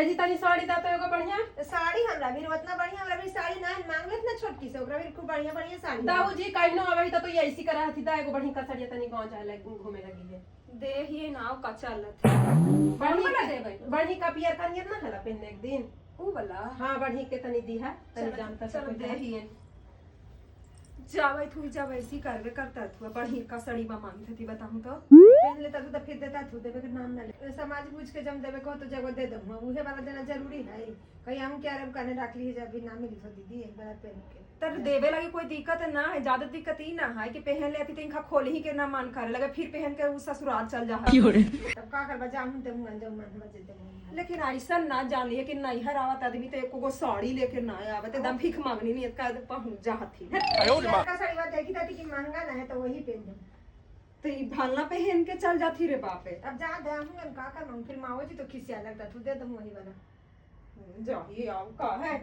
ए जी तनी साड़ी दा तो एगो बढ़िया साड़ी हमरा भी उतना बढ़िया हमरा भी साड़ी ना मांगे इतना छोटकी से ओकरा भी खूब बढ़िया बढ़िया साड़ी दाऊ जी कहीं ना अबही तो ऐसी करा थी दा एगो बढ़िया का साड़ी तनी गांव जाए लगी घूमे लगी है दे ही नाव का चलत बढ़िया देबे बढ़िया का पियर का नियत ना हला पहनने एक दिन ऊ वाला हां बढ़िया के तनी दी है तनी जानता चल सब दे ही जावे थू जावे ऐसी करवे करता थू बढ़िया का साड़ी बा मांगी थी बताऊं तो पहन लेता तो फिर देता तू देवे के नाम ना ले समाज पूछ के जब देवे को तो जगह दे दूंगा उहे वाला देना जरूरी है कहीं हम क्या रब करने रख ली जब भी ना मिली तो दीदी एक बार पहन के तर देवे लगी कोई दिक्कत ना है ज्यादा दिक्कत ही ना है कि पहन लेती तो इनका खोल ही के ना मन करे लगे फिर पहन के उ ससुराल चल जा तब का कर बजा हम देऊंगा जब मन मजे देऊंगा लेकिन ऐसा ना जान लिया कि नहीं हर आवत आदमी तो एको गो साड़ी लेके ना आवत एकदम भीख मांगनी नहीं का पहुंच जाती का साड़ी बात देखी ताती कि महंगा ना है तो वही पहन दे तो ई भालना पहन के चल जाती रे बापे अब जा दे हम का कर फिर माओ जी तो खिसिया लगता तू दे दूं वही वाला जाही आओ का है